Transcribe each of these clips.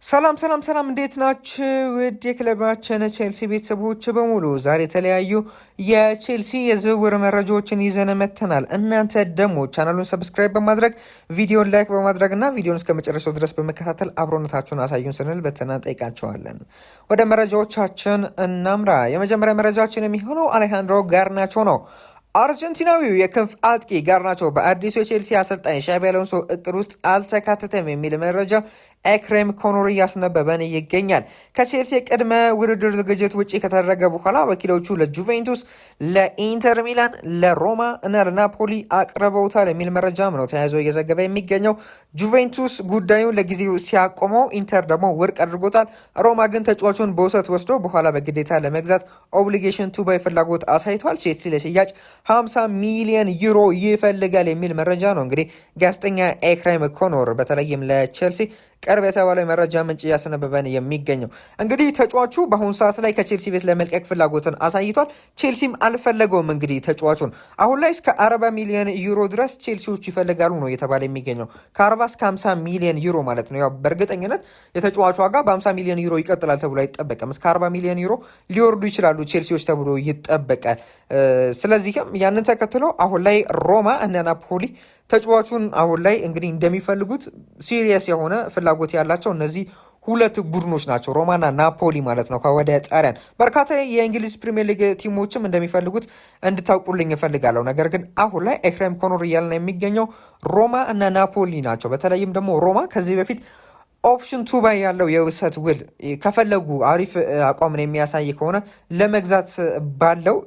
ሰላም እንዴት ናችሁ? ውድ የክለባችን ቼልሲ ቤተሰቦች በሙሉ ዛሬ የተለያዩ የቼልሲ የዝውውር መረጃዎችን ይዘን መጥተናል። እናንተ ደግሞ ቻናሉን ሰብስክራይብ በማድረግ ቪዲዮን ላይክ በማድረግ እና ቪዲዮን እስከ መጨረሻው ድረስ በመከታተል አብሮነታችሁን አሳዩን ስንል በትህትና እንጠይቃችኋለን። ወደ መረጃዎቻችን እናምራ። የመጀመሪያ መረጃችን የሚሆነው አሌሃንድሮ ጋርናቾ ነው። አርጀንቲናዊው የክንፍ አጥቂ ጋርናቾ በአዲሱ የቼልሲ አሰልጣኝ ሻቢ አሎንሶ እቅድ ውስጥ አልተካተተም የሚል መረጃ ኤክሬም ኮኖሪ እያስነበበን ይገኛል። ከቼልሲ ቅድመ ውድድር ዝግጅት ውጭ ከተደረገ በኋላ ወኪሎቹ ለጁቬንቱስ፣ ለኢንተር ሚላን፣ ለሮማ እና ለናፖሊ አቅርበውታል የሚል መረጃም ነው ተያይዞ እየዘገበ የሚገኘው። ጁቬንቱስ ጉዳዩን ለጊዜው ሲያቆመው፣ ኢንተር ደግሞ ውድቅ አድርጎታል። ሮማ ግን ተጫዋቹን በውሰት ወስዶ በኋላ በግዴታ ለመግዛት ኦብሊጌሽን ቱ ባይ ፍላጎት አሳይቷል። ቼልሲ ለሽያጭ 50 ሚሊዮን ዩሮ ይፈልጋል የሚል መረጃ ነው እንግዲህ ጋዜጠኛ ኤክሬም ኮኖር በተለይም ለቼልሲ ቅርብ የተባለ መረጃ ምንጭ እያስነበበን የሚገኘው። እንግዲህ ተጫዋቹ በአሁኑ ሰዓት ላይ ከቼልሲ ቤት ለመልቀቅ ፍላጎትን አሳይቷል። ቼልሲም አልፈለገውም። እንግዲህ ተጫዋቹን አሁን ላይ እስከ 40 ሚሊዮን ዩሮ ድረስ ቼልሲዎቹ ይፈልጋሉ ነው እየተባለ የሚገኘው። ከ40 እስከ 50 ሚሊዮን ዩሮ ማለት ነው። ያው በእርግጠኝነት የተጫዋቹ ዋጋ በ50 ሚሊዮን ዩሮ ይቀጥላል ተብሎ አይጠበቅም። እስከ 40 ሚሊዮን ዩሮ ሊወርዱ ይችላሉ ቼልሲዎች ተብሎ ይጠበቃል። ስለዚህም ያንን ተከትሎ አሁን ላይ ሮማ እና ናፖሊ ተጫዋቹን አሁን ላይ እንግዲህ እንደሚፈልጉት ሲሪየስ የሆነ ፍላጎት ያላቸው እነዚህ ሁለት ቡድኖች ናቸው፣ ሮማና ናፖሊ ማለት ነው። ከወደ ጣሊያን በርካታ የእንግሊዝ ፕሪሚየር ሊግ ቲሞችም እንደሚፈልጉት እንድታውቁልኝ እፈልጋለሁ። ነገር ግን አሁን ላይ ኤክሬም ኮኖር እያልን የሚገኘው ሮማ እና ናፖሊ ናቸው። በተለይም ደግሞ ሮማ ከዚህ በፊት ኦፕሽን ቱ ባይ ያለው የውሰት ውል ከፈለጉ አሪፍ አቋምን የሚያሳይ ከሆነ ለመግዛት ባለው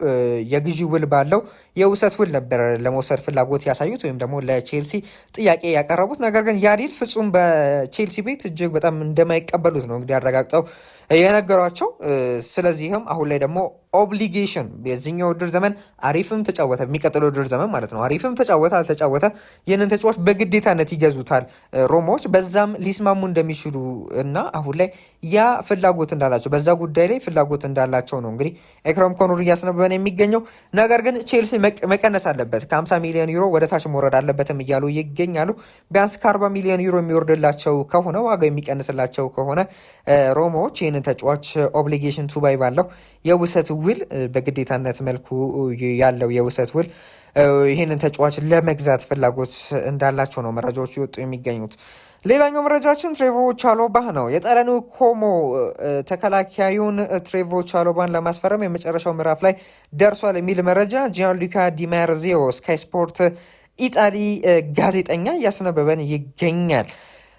የግዢ ውል ባለው የውሰት ውል ነበር ለመውሰድ ፍላጎት ያሳዩት ወይም ደግሞ ለቼልሲ ጥያቄ ያቀረቡት። ነገር ግን ያ ዲል ፍጹም በቼልሲ ቤት እጅግ በጣም እንደማይቀበሉት ነው እንግዲህ ያረጋግጠው የነገሯቸው። ስለዚህም አሁን ላይ ደግሞ ኦብሊጌሽን የዚህኛው ውድድር ዘመን አሪፍም ተጫወተ፣ የሚቀጥለው ውድድር ዘመን ማለት ነው አሪፍም ተጫወተ አልተጫወተ ይህንን ተጫዋች በግዴታነት ይገዙታል ሮማዎች። በዛም ሊስማሙ እንደሚችሉ እና አሁን ላይ ያ ፍላጎት እንዳላቸው በዛ ጉዳይ ላይ ፍላጎት እንዳላቸው ነው እንግዲህ ኤክሬም ኮኖር እያስነበበን የሚገኘው። ነገር ግን ቼልሲ መቀነስ አለበት፣ ከ50 ሚሊዮን ዩሮ ወደ ታች መውረድ አለበትም እያሉ ይገኛሉ። ቢያንስ ከ40 ሚሊዮን ዩሮ የሚወርድላቸው ከሆነ ዋጋ የሚቀንስላቸው ከሆነ ሮማዎች ይህንን ተጫዋች ኦብሊጌሽን ቱ ባይ ባለው የውሰት ውል በግዴታነት መልኩ ያለው የውሰት ውል ይህንን ተጫዋች ለመግዛት ፍላጎት እንዳላቸው ነው መረጃዎቹ ይወጡ የሚገኙት። ሌላኛው መረጃችን ትሬቮ ቻሎባ ነው። የጣሊያኑ ኮሞ ተከላካዩን ትሬቮ ቻሎባን ለማስፈረም የመጨረሻው ምዕራፍ ላይ ደርሷል የሚል መረጃ ጂያንሉካ ዲማርዚዮ ስካይ ስፖርት ኢጣሊ ጋዜጠኛ እያስነበበን ይገኛል።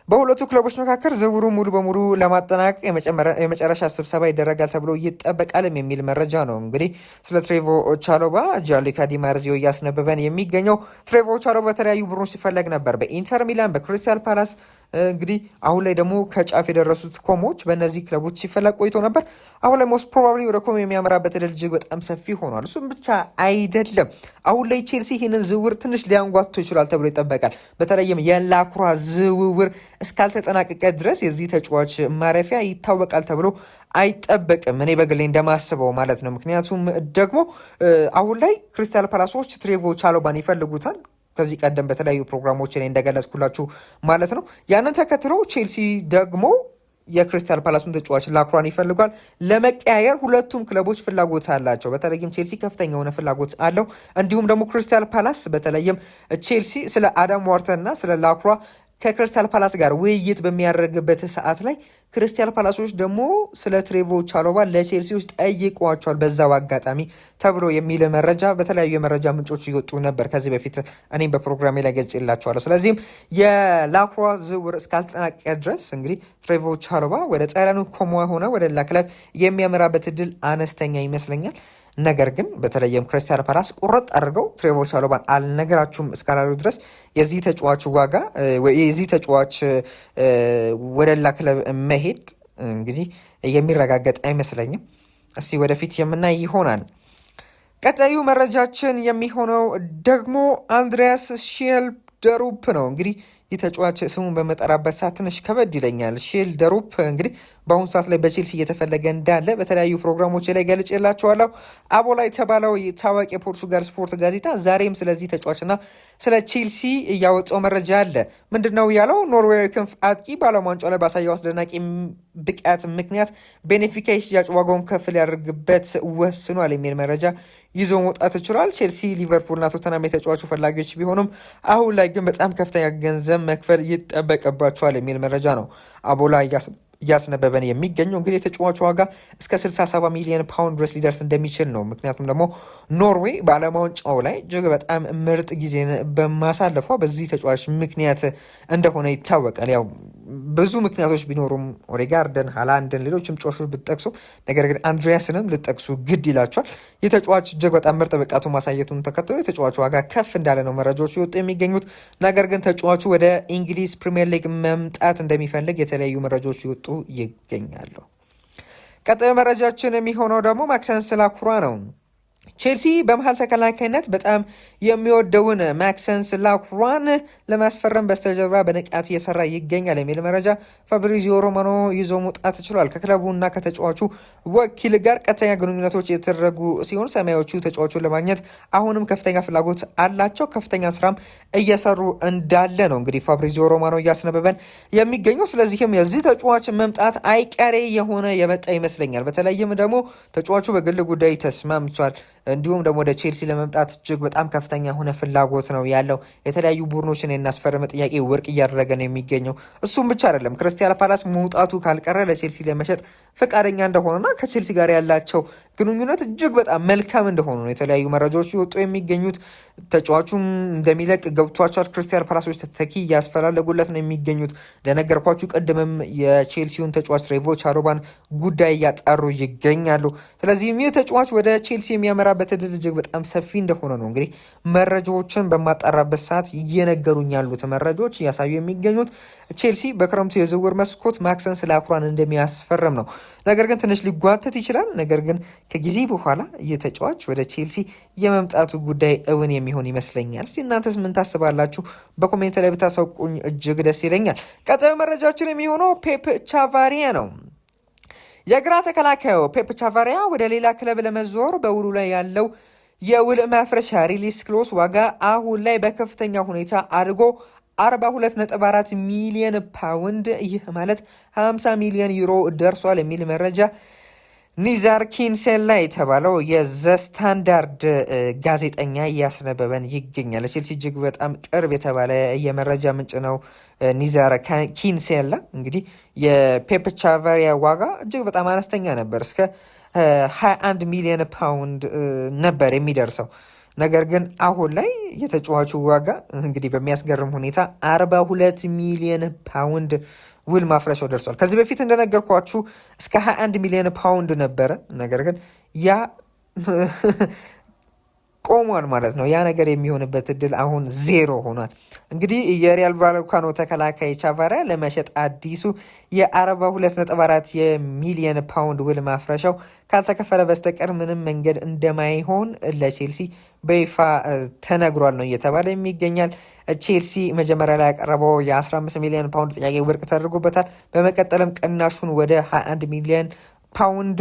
በሁለቱ ክለቦች መካከል ዝውውሩ ሙሉ በሙሉ ለማጠናቀቅ የመጨረሻ ስብሰባ ይደረጋል ተብሎ ይጠበቃልም የሚል መረጃ ነው እንግዲህ ስለ ትሬቮ ቻሎባ ጂያንሉካ ዲማርዚዮ እያስነበበን የሚገኘው። ትሬቮ ቻሎባ በተለያዩ ቡድኖች ሲፈለግ ነበር፣ በኢንተር ሚላን፣ በክሪስታል ፓላስ። እንግዲህ አሁን ላይ ደግሞ ከጫፍ የደረሱት ኮሞች በእነዚህ ክለቦች ሲፈለግ ቆይቶ ነበር። አሁን ላይ ሞስት ፕሮባብሊ ወደ ኮሞ የሚያመራበት እድል እጅግ በጣም ሰፊ ሆኗል። እሱም ብቻ አይደለም፣ አሁን ላይ ቼልሲ ይህንን ዝውውር ትንሽ ሊያንጓቶ ይችላል ተብሎ ይጠበቃል። በተለይም የላክሯ ዝውውር እስካልተጠናቀቀ ድረስ የዚህ ተጫዋች ማረፊያ ይታወቃል ተብሎ አይጠበቅም፣ እኔ በግሌ እንደማስበው ማለት ነው። ምክንያቱም ደግሞ አሁን ላይ ክሪስታል ፓላሶች ትሬቮ ቻሎባን ይፈልጉታል፣ ከዚህ ቀደም በተለያዩ ፕሮግራሞች ላይ እንደገለጽኩላችሁ ማለት ነው። ያንን ተከትሎ ቼልሲ ደግሞ የክሪስታል ፓላሱን ተጫዋች ላክሯን ይፈልጓል። ለመቀያየር ሁለቱም ክለቦች ፍላጎት አላቸው። በተለይም ቼልሲ ከፍተኛ የሆነ ፍላጎት አለው። እንዲሁም ደግሞ ክሪስታል ፓላስ በተለይም ቼልሲ ስለ አዳም ዋርተን እና ስለ ላክሯ ከክሪስታል ፓላስ ጋር ውይይት በሚያደርግበት ሰዓት ላይ ክሪስታል ፓላሶች ደግሞ ስለ ትሬቮ ቻሎባ ለቼልሲዎች ጠይቋቸዋል በዛው አጋጣሚ ተብሎ የሚል መረጃ በተለያዩ የመረጃ ምንጮች እየወጡ ነበር ከዚህ በፊት እኔም በፕሮግራሜ ላይ ገልጬላችኋለሁ። ስለዚህም የላክሯ ዝውውር እስካልተጠናቀቀ ድረስ እንግዲህ ትሬቮ ቻሎባ ወደ ጣሊያኑ ኮሞ ሆነ ወደ ሌላ ክለብ የሚያመራበት እድል አነስተኛ ይመስለኛል። ነገር ግን በተለይም ክሪስታል ፓላስ ቁርጥ አድርገው ትሬቮ ቻሎባን አልነገራችሁም እስካላሉ ድረስ የዚህ ተጫዋች ዋጋ የዚህ ተጫዋች ወደ ሌላ ክለብ መሄድ እንግዲህ የሚረጋገጥ አይመስለኝም። እስቲ ወደፊት የምናይ ይሆናል። ቀጣዩ መረጃችን የሚሆነው ደግሞ አንድሪያስ ሺልደሩፕ ነው። እንግዲህ የተጫዋች ስሙን በመጠራበት ሰዓት ትንሽ ከበድ ይለኛል። ሺልደሩፕ እንግዲህ በአሁኑ ሰዓት ላይ በቼልሲ እየተፈለገ እንዳለ በተለያዩ ፕሮግራሞች ላይ ገልጬላችኋለሁ። አቦላ የተባለው ታዋቂ የፖርቱጋል ስፖርት ጋዜጣ ዛሬም ስለዚህ ተጫዋችና ስለ ቼልሲ እያወጣው መረጃ አለ። ምንድነው ያለው? ኖርዌያዊ ክንፍ አጥቂ በዓለም ዋንጫው ላይ ባሳየው አስደናቂ ብቃት ምክንያት ቤኔፊካ የሽያጭ ዋጋውን ከፍ ሊያደርግበት ወስኗል የሚል መረጃ ይዞ መውጣት ይችላል። ቼልሲ፣ ሊቨርፑልና ቶተናም የተጫዋቹ ፈላጊዎች ቢሆኑም አሁን ላይ ግን በጣም ከፍተኛ ገንዘብ መክፈል ይጠበቅባቸዋል የሚል መረጃ ነው አቦላ እያስነበበን የሚገኘው። እንግዲህ የተጫዋቹ ዋጋ እስከ 67 ሚሊዮን ፓውንድ ድረስ ሊደርስ እንደሚችል ነው። ምክንያቱም ደግሞ ኖርዌይ በዓለም ዋንጫው ላይ እጅግ በጣም ምርጥ ጊዜን በማሳለፏ በዚህ ተጫዋች ምክንያት እንደሆነ ይታወቃል። ያው ብዙ ምክንያቶች ቢኖሩም ኦዴጋርድን፣ ሃላንድን፣ ሌሎችም ጮሾች ብትጠቅሱ፣ ነገር ግን አንድሪያስንም ልጠቅሱ ግድ ይላቸዋል። የተጫዋች እጅግ በጣም ምርጥ ብቃቱ ማሳየቱን ተከትሎ የተጫዋቹ ዋጋ ከፍ እንዳለ ነው መረጃዎች ይወጡ የሚገኙት። ነገር ግን ተጫዋቹ ወደ እንግሊዝ ፕሪሚየር ሊግ መምጣት እንደሚፈልግ የተለያዩ መረጃዎች ይወጡ ይገኛሉ። ቀጣዩ መረጃችን የሚሆነው ደግሞ ማክሰንስ ላኩራ ነው። ቼልሲ በመሀል ተከላካይነት በጣም የሚወደውን ማክሰንስ ላኩራን ለማስፈረም በስተጀርባ በንቃት እየሰራ ይገኛል የሚል መረጃ ፋብሪዚዮ ሮማኖ ይዞ መውጣት ችሏል። ከክለቡና ከተጫዋቹ ወኪል ጋር ቀጥተኛ ግንኙነቶች የተደረጉ ሲሆን ሰማያዎቹ ተጫዋቹን ለማግኘት አሁንም ከፍተኛ ፍላጎት አላቸው። ከፍተኛ ስራም እየሰሩ እንዳለ ነው እንግዲህ ፋብሪዚዮ ሮማኖ እያስነበበን የሚገኘው። ስለዚህም የዚህ ተጫዋች መምጣት አይቀሬ የሆነ የመጣ ይመስለኛል። በተለይም ደግሞ ተጫዋቹ በግል ጉዳይ ተስማምቷል። እንዲሁም ደግሞ ወደ ቼልሲ ለመምጣት እጅግ በጣም ከፍተኛ የሆነ ፍላጎት ነው ያለው። የተለያዩ ቡድኖችን የናስፈረመ ጥያቄ ወርቅ እያደረገ ነው የሚገኘው። እሱም ብቻ አይደለም፣ ክርስቲያን ፓላስ መውጣቱ ካልቀረ ለቼልሲ ለመሸጥ ፈቃደኛ እንደሆነና ከቼልሲ ጋር ያላቸው ግንኙነት እጅግ በጣም መልካም እንደሆኑ ነው የተለያዩ መረጃዎች ይወጡ የሚገኙት። ተጫዋቹም እንደሚለቅ ገብቷቸዋል። ክርስቲያን ፓላሶች ተተኪ እያስፈላለጉለት ነው የሚገኙት። እንደነገርኳችሁ ቅድምም የቼልሲውን ተጫዋች ሬቮ ቻሮባን ጉዳይ እያጣሩ ይገኛሉ። ስለዚህም ይህ ተጫዋች ወደ ቼልሲ የሚያመራበት እድል እጅግ በጣም ሰፊ እንደሆነ ነው እንግዲህ መረጃዎችን በማጣራበት ሰዓት እየነገሩኝ ያሉት መረጃዎች እያሳዩ የሚገኙት። ቼልሲ በክረምቱ የዝውውር መስኮት ማክሰንስ ላኩራን እንደሚያስፈርም ነው። ነገር ግን ትንሽ ሊጓተት ይችላል። ነገር ግን ከጊዜ በኋላ የተጫዋች ወደ ቼልሲ የመምጣቱ ጉዳይ እውን የሚሆን ይመስለኛል። እናንተስ ምን ታስባላችሁ? በኮሜንት ላይ ብታሳውቁኝ እጅግ ደስ ይለኛል። ቀጣዩ መረጃችን የሚሆነው ፔፕ ቻቫሪያ ነው። የግራ ተከላካዩ ፔፕ ቻቫሪያ ወደ ሌላ ክለብ ለመዘዋወር በውሉ ላይ ያለው የውል ማፍረሻ ሪሊስ ክሎስ ዋጋ አሁን ላይ በከፍተኛ ሁኔታ አድጎ 42.4 ሚሊዮን ፓውንድ፣ ይህ ማለት 50 ሚሊዮን ዩሮ ደርሷል የሚል መረጃ ኒዛር ኪንሴላ የተባለው የዘ ስታንዳርድ ጋዜጠኛ እያስነበበን ይገኛል። ቼልሲ እጅግ በጣም ቅርብ የተባለ የመረጃ ምንጭ ነው ኒዛር ኪንሴላ። እንግዲህ የፔፕ ቻቫሪያ ዋጋ እጅግ በጣም አነስተኛ ነበር፣ እስከ 21 ሚሊዮን ፓውንድ ነበር የሚደርሰው። ነገር ግን አሁን ላይ የተጫዋቹ ዋጋ እንግዲህ በሚያስገርም ሁኔታ 42 ሚሊዮን ፓውንድ ውል ማፍረሻው ደርሷል። ከዚህ በፊት እንደነገርኳችሁ እስከ 21 ሚሊዮን ፓውንድ ነበረ። ነገር ግን ያ ቆሟል ማለት ነው። ያ ነገር የሚሆንበት እድል አሁን ዜሮ ሆኗል። እንግዲህ የሪያል ቫልካኖ ተከላካይ ቻቫሪያ ለመሸጥ አዲሱ የ42.4 የሚሊዮን ፓውንድ ውል ማፍረሻው ካልተከፈለ በስተቀር ምንም መንገድ እንደማይሆን ለቼልሲ በይፋ ተነግሯል ነው እየተባለ የሚገኛል። ቼልሲ መጀመሪያ ላይ ያቀረበው የ15 ሚሊዮን ፓውንድ ጥያቄ ውድቅ ተደርጎበታል። በመቀጠልም ቅናሹን ወደ 21 ሚሊዮን ፓውንድ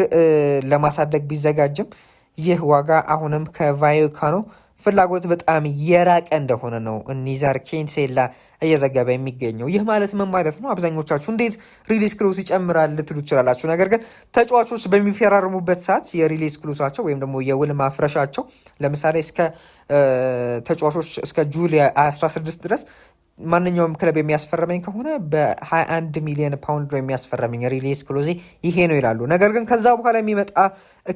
ለማሳደግ ቢዘጋጅም ይህ ዋጋ አሁንም ከቫልካኖ ፍላጎት በጣም የራቀ እንደሆነ ነው ኒዛር ኪንሴላ እየዘገበ የሚገኘው። ይህ ማለት ምን ማለት ነው? አብዛኞቻችሁ እንዴት ሪሊስ ክሎስ ይጨምራል ልትሉ ትችላላችሁ። ነገር ግን ተጫዋቾች በሚፈራርሙበት ሰዓት የሪሊስ ክሎሳቸው ወይም ደግሞ የውል ማፍረሻቸው ለምሳሌ እስከ ተጫዋቾች እስከ ጁላይ 16 ድረስ ማንኛውም ክለብ የሚያስፈረመኝ ከሆነ በ21 ሚሊዮን ፓውንድ ነው የሚያስፈረመኝ ሪሊስ ክሎዜ ይሄ ነው ይላሉ። ነገር ግን ከዛ በኋላ የሚመጣ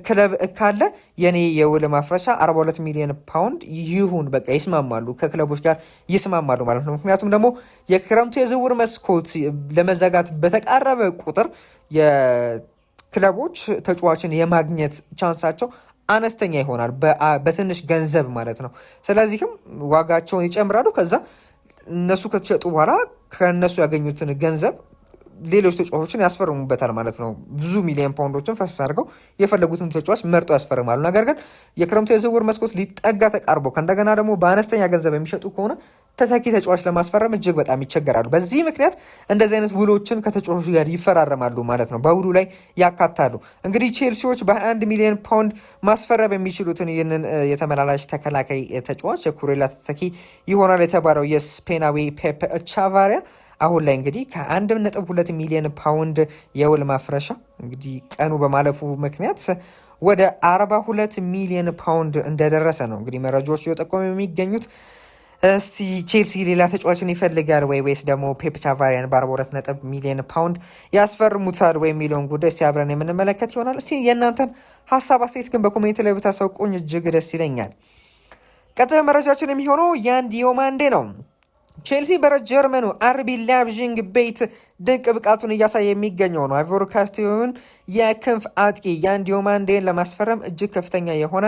ክለብ ካለ የኔ የውል ማፍረሻ 42 ሚሊዮን ፓውንድ ይሁን በቃ ይስማማሉ፣ ከክለቦች ጋር ይስማማሉ ማለት ነው። ምክንያቱም ደግሞ የክረምቱ የዝውውር መስኮት ለመዘጋት በተቃረበ ቁጥር የክለቦች ተጫዋችን የማግኘት ቻንሳቸው አነስተኛ ይሆናል፣ በትንሽ ገንዘብ ማለት ነው። ስለዚህም ዋጋቸውን ይጨምራሉ። ከዛ እነሱ ከተሸጡ በኋላ ከእነሱ ያገኙትን ገንዘብ ሌሎች ተጫዋቾችን ያስፈርሙበታል ማለት ነው። ብዙ ሚሊዮን ፓውንዶችን ፈሰስ አድርገው የፈለጉትን ተጫዋች መርጦ ያስፈርማሉ። ነገር ግን የክረምቱ የዝውውር መስኮት ሊጠጋ ተቃርቦ ከእንደገና ደግሞ በአነስተኛ ገንዘብ የሚሸጡ ከሆነ ተተኪ ተጫዋች ለማስፈረም እጅግ በጣም ይቸገራሉ። በዚህ ምክንያት እንደዚህ አይነት ውሎችን ከተጫዋቹ ጋር ይፈራረማሉ ማለት ነው፣ በውሉ ላይ ያካታሉ። እንግዲህ ቼልሲዎች በ21 ሚሊዮን ፓውንድ ማስፈረም የሚችሉትን ይህንን የተመላላሽ ተከላካይ ተጫዋች የኩሬላ ተተኪ ይሆናል የተባለው የስፔናዊ ፔፕ ቻቫሪያ አሁን ላይ እንግዲህ ከ1.2 ሚሊዮን ፓውንድ የውል ማፍረሻ እንግዲህ ቀኑ በማለፉ ምክንያት ወደ 42 ሚሊዮን ፓውንድ እንደደረሰ ነው እንግዲህ መረጃዎች እየጠቆሙ የሚገኙት። እስቲ ቼልሲ ሌላ ተጫዋችን ይፈልጋል ወይስ ደግሞ ፔፕ ቻቫሪያን በ42 ሚሊዮን ፓውንድ ያስፈርሙታል ወይ የሚለውን ጉዳይ እስቲ አብረን የምንመለከት ይሆናል። እስቲ የእናንተን ሀሳብ አስተያየት ግን በኮሜንት ላይ ብታሳውቁኝ እጅግ ደስ ይለኛል። ቀጣዩ መረጃችን የሚሆነው ያን ዲዮማንዴ ነው። ቼልሲ በጀርመኑ አርቢ ላይፕዚግ ቤት ድንቅ ብቃቱን እያሳየ የሚገኘው ነው አይቮሪ ኮስታዊውን የክንፍ አጥቂ ያን ዲዮማንዴን ለማስፈረም እጅግ ከፍተኛ የሆነ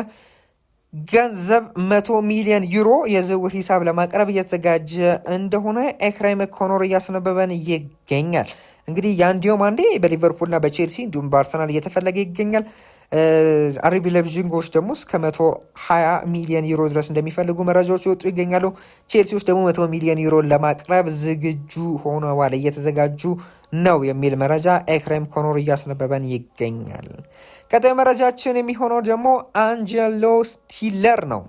ገንዘብ 100 ሚሊዮን ዩሮ የዝውውር ሂሳብ ለማቅረብ እየተዘጋጀ እንደሆነ ኤክራይም ኮኖር እያስነበበን ይገኛል። እንግዲህ ያን ዲዮማንዴ በሊቨርፑልና በቼልሲ እንዲሁም በአርሰናል እየተፈለገ ይገኛል። አርቢ ላይፕዚጎች ደግሞ እስከ 120 ሚሊዮን ዩሮ ድረስ እንደሚፈልጉ መረጃዎች ይወጡ ይገኛሉ። ቼልሲዎች ደግሞ 100 ሚሊዮን ዩሮ ለማቅረብ ዝግጁ ሆነዋል፣ እየተዘጋጁ ነው የሚል መረጃ ኤክራይም ኮኖር እያስነበበን ይገኛል። ቀጣዩ መረጃችን የሚሆነው ደግሞ አንጀሎ ስቲለር ነው።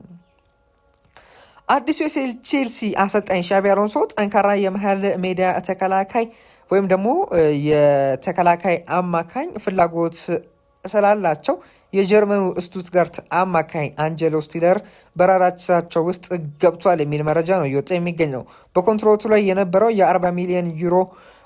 አዲሱ የቼልሲ አሰልጣኝ ሻቢ አሎንሶ ጠንካራ የመሃል ሜዳ ተከላካይ ወይም ደግሞ የተከላካይ አማካኝ ፍላጎት ስላላቸው የጀርመኑ ስቱትጋርት አማካኝ አንጀሎ ስቲለር በራራቻቸው ውስጥ ገብቷል የሚል መረጃ ነው እየወጣ የሚገኘው። በኮንትራቱ ላይ የነበረው የ40 ሚሊዮን ዩሮ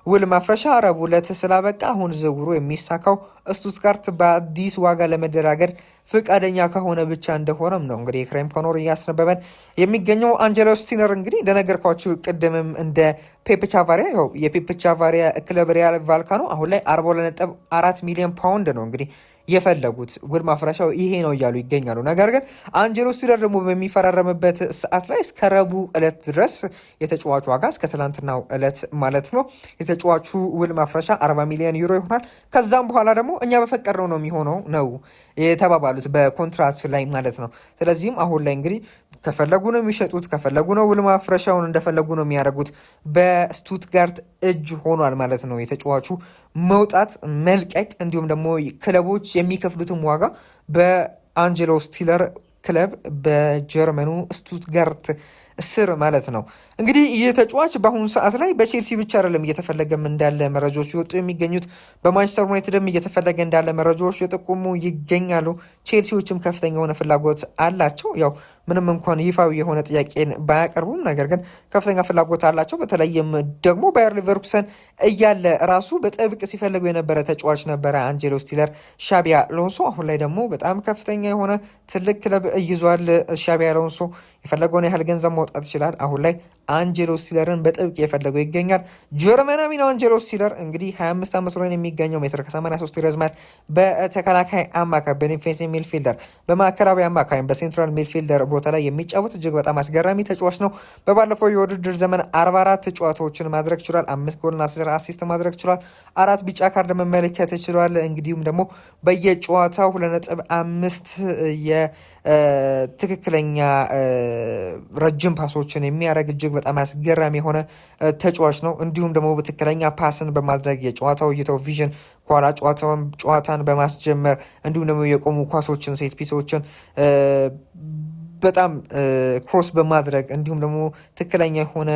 ውል ማፍረሻ ረቡዕ ዕለት ስላበቃ አሁን ዝውውሩ የሚሳካው ስቱትጋርት በአዲስ ዋጋ ለመደራገር ፈቃደኛ ከሆነ ብቻ እንደሆነም ነው እንግዲህ ኤክራይም ኮኖር እያስነበበን የሚገኘው። አንጀሎ ስቲለር እንግዲህ እንደነገርኳችሁ ቅድምም እንደ ፔፕ ቻቫሪያ የፔፕ ቻቫሪያ ክለብ ሪያል ቫልካኖ አሁን ላይ 42.4 ሚሊዮን ፓውንድ ነው እንግዲህ የፈለጉት ውል ማፍረሻው ይሄ ነው እያሉ ይገኛሉ። ነገር ግን አንጀሎ ስቲለር ደግሞ በሚፈራረምበት ሰዓት ላይ እስከ ረቡዕ ዕለት ድረስ የተጫዋቹ ዋጋ እስከ ትላንትናው ዕለት ማለት ነው የተጫዋቹ ውል ማፍረሻ 40 ሚሊዮን ዩሮ ይሆናል። ከዛም በኋላ ደግሞ እኛ በፈቀድነው ነው የሚሆነው ነው የተባባሉት በኮንትራክት ላይ ማለት ነው። ስለዚህም አሁን ላይ እንግዲህ ከፈለጉ ነው የሚሸጡት፣ ከፈለጉ ነው ውል ማፍረሻውን እንደፈለጉ ነው የሚያደርጉት። በስቱትጋርት እጅ ሆኗል ማለት ነው የተጫዋቹ መውጣት መልቀቅ፣ እንዲሁም ደግሞ ክለቦች የሚከፍሉትም ዋጋ በአንጀሎ ስቲለር ክለብ በጀርመኑ ስቱትጋርት ስር ማለት ነው። እንግዲህ ይህ ተጫዋች በአሁኑ ሰዓት ላይ በቼልሲ ብቻ አይደለም እየተፈለገም እንዳለ መረጃዎች ይወጡ የሚገኙት፣ በማንቸስተር ዩናይትድም እየተፈለገ እንዳለ መረጃዎች የጠቁሙ ይገኛሉ። ቼልሲዎችም ከፍተኛ የሆነ ፍላጎት አላቸው። ያው ምንም እንኳን ይፋዊ የሆነ ጥያቄን ባያቀርቡም ነገር ግን ከፍተኛ ፍላጎት አላቸው። በተለይም ደግሞ ባየር ሊቨርኩሰን እያለ ራሱ በጥብቅ ሲፈልገው የነበረ ተጫዋች ነበረ አንጀሎ ስቲለር ሻቢ አሎንሶ። አሁን ላይ ደግሞ በጣም ከፍተኛ የሆነ ትልቅ ክለብ ይዟል ሻቢ አሎንሶ። የፈለገውን ያህል ገንዘብ ማውጣት ይችላል። አሁን ላይ አንጀሎ ስቲለርን በጥብቅ የፈለገው ይገኛል። ጀርመናዊ ነው አንጀሎ ስቲለር እንግዲህ 25 ዓመት ላይ የሚገኘው ሜትር ከ83 ይረዝማል። በተከላካይ አማካይ በዲፌንሲቭ ሚድፊልደር፣ በማዕከላዊ አማካይ በሴንትራል ሚድፊልደር ቦታ ላይ የሚጫወት እጅግ በጣም አስገራሚ ተጫዋች ነው። በባለፈው የውድድር ዘመን 44 ጨዋታዎችን ማድረግ ችሏል። 5 ጎልና 10 አሲስት ማድረግ ችሏል። 4 ቢጫ ካርድ መመለከት ችሏል። እንግዲሁም ደግሞ በየጨዋታው 2.5 ትክክለኛ ረጅም ፓሶችን የሚያደርግ እጅግ በጣም አስገራሚ የሆነ ተጫዋች ነው። እንዲሁም ደግሞ በትክክለኛ ፓስን በማድረግ የጨዋታው እይታው ቪዥን ኋላ ጨዋታን በማስጀመር እንዲሁም ደግሞ የቆሙ ኳሶችን ሴት ፒሶችን በጣም ክሮስ በማድረግ እንዲሁም ደግሞ ትክክለኛ የሆነ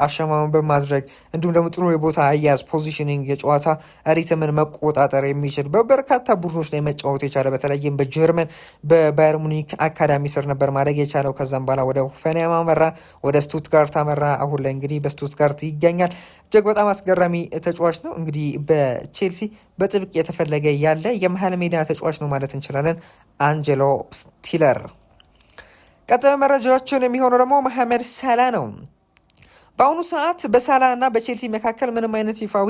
አሸማመን በማድረግ እንዲሁም ደግሞ ጥሩ የቦታ አያያዝ ፖዚሽኒንግ፣ የጨዋታ ሪትምን መቆጣጠር የሚችል በበርካታ ቡድኖች ላይ መጫወት የቻለ በተለይም በጀርመን በባየር ሙኒክ አካዳሚ ስር ነበር ማድረግ የቻለው። ከዛም በኋላ ወደ ሆፈንሃይም አመራ፣ ወደ ስቱትጋርት አመራ። አሁን ላይ እንግዲህ በስቱትጋርት ይገኛል። እጅግ በጣም አስገራሚ ተጫዋች ነው። እንግዲህ በቼልሲ በጥብቅ የተፈለገ ያለ የመሀል ሜዳ ተጫዋች ነው ማለት እንችላለን አንጀሎ ስቲለር። ቀጣዩ መረጃዎችን የሚሆነው ደግሞ መሐመድ ሳላ ነው። በአሁኑ ሰዓት በሳላ እና በቼልሲ መካከል ምንም አይነት ይፋዊ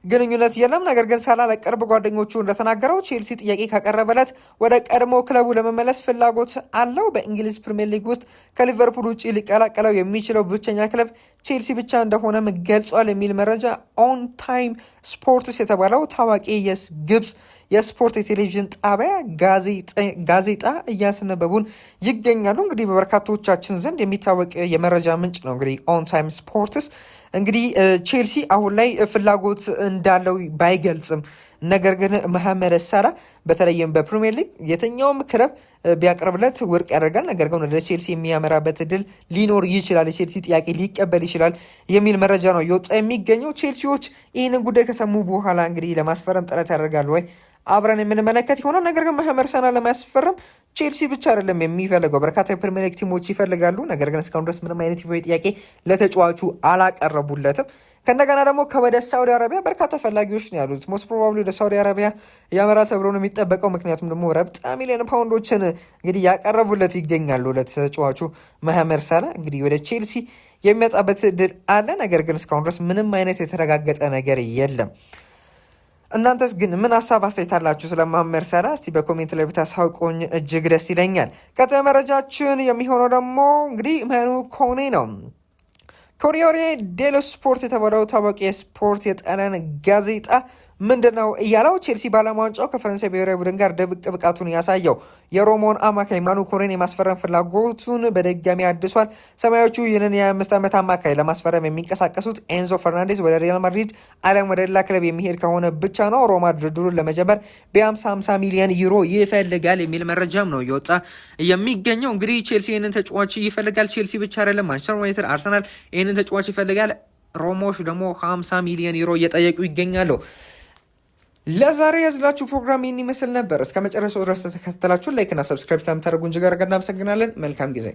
ግንኙነት የለም። ነገር ግን ሳላ ለቅርብ ጓደኞቹ እንደተናገረው ቼልሲ ጥያቄ ካቀረበለት ወደ ቀድሞ ክለቡ ለመመለስ ፍላጎት አለው። በእንግሊዝ ፕሪምየር ሊግ ውስጥ ከሊቨርፑል ውጭ ሊቀላቀለው የሚችለው ብቸኛ ክለብ ቼልሲ ብቻ እንደሆነም ገልጿል የሚል መረጃ ኦን ታይም ስፖርትስ የተባለው ታዋቂ የግብፅ የስፖርት የቴሌቪዥን ጣቢያ ጋዜጣ እያስነበቡን ይገኛሉ። እንግዲህ በበርካቶቻችን ዘንድ የሚታወቅ የመረጃ ምንጭ ነው። እንግዲህ ኦን ታይም ስፖርትስ እንግዲህ ቼልሲ አሁን ላይ ፍላጎት እንዳለው ባይገልጽም ነገር ግን መሐመድ ሳላ በተለይም በፕሪሚየር ሊግ የትኛውም ክለብ ቢያቀርብለት ውድቅ ያደርጋል። ነገር ግን ወደ ቼልሲ የሚያመራበት እድል ሊኖር ይችላል፣ የቼልሲ ጥያቄ ሊቀበል ይችላል የሚል መረጃ ነው የወጣ የሚገኘው። ቼልሲዎች ይህንን ጉዳይ ከሰሙ በኋላ እንግዲህ ለማስፈረም ጥረት ያደርጋሉ ወይ አብረን የምንመለከት ይሆናል። ነገር ግን መሐመድ ሳላ ለማስፈረም ቼልሲ ብቻ አይደለም የሚፈልገው፣ በርካታ የፕሪሚየር ሊግ ቲሞች ይፈልጋሉ። ነገር ግን እስካሁን ድረስ ምንም አይነት ይፋዊ ጥያቄ ለተጫዋቹ አላቀረቡለትም። ከእንደገና ደግሞ ከወደ ሳውዲ አረቢያ በርካታ ፈላጊዎች ነው ያሉት። ሞስት ፕሮባብሊ ወደ ሳውዲ አረቢያ ያመራል ተብሎ ነው የሚጠበቀው። ምክንያቱም ደግሞ ረብጣ ሚሊዮን ፓውንዶችን እንግዲህ ያቀረቡለት ይገኛሉ ለተጫዋቹ መሐመድ ሳላ። እንግዲህ ወደ ቼልሲ የሚመጣበት እድል አለ። ነገር ግን እስካሁን ድረስ ምንም አይነት የተረጋገጠ ነገር የለም። እናንተስ ግን ምን ሀሳብ አስተያየት አላችሁ ስለ መሐመድ ሳላ? እስቲ በኮሜንት ላይ ብታሳውቁኝ እጅግ ደስ ይለኛል። ቀጣይ መረጃችን የሚሆነው ደግሞ እንግዲህ ማኑ ኮኔ ነው። ኮሪዮሬ ዴሎ ስፖርት የተባለው ታዋቂ የስፖርት የጣሊያን ጋዜጣ ምንድን ነው እያለው ቼልሲ በዓለም ዋንጫው ከፈረንሳይ ብሔራዊ ቡድን ጋር ድብቅ ብቃቱን ያሳየው የሮማውን አማካይ ማኑ ኮኔን የማስፈረም ፍላጎቱን በድጋሚ አድሷል። ሰማያዎቹ ይህንን የ25 ዓመት አማካይ ለማስፈረም የሚንቀሳቀሱት ኤንዞ ፈርናንዴዝ ወደ ሪያል ማድሪድ አሊያም ወደ ሌላ ክለብ የሚሄድ ከሆነ ብቻ ነው። ሮማ ድርድሩን ለመጀመር ቢያንስ 50 ሚሊዮን ዩሮ ይፈልጋል የሚል መረጃም ነው እየወጣ የሚገኘው። እንግዲህ ቼልሲ ይህንን ተጫዋች ይፈልጋል። ቼልሲ ብቻ አይደለም፣ ማንቸስተር ዩናይትድ፣ አርሰናል ይህንን ተጫዋች ይፈልጋል። ሮሞች ደግሞ 50 ሚሊዮን ዩሮ እየጠየቁ ይገኛሉ። ለዛሬ ያዝላችሁ ፕሮግራም ይህን ይመስል ነበር። እስከ መጨረሻው ድረስ ተከታተላችሁ ላይክ እና ሰብስክራይብ ታደርጉ እንጂ ጋር እናመሰግናለን። መልካም ጊዜ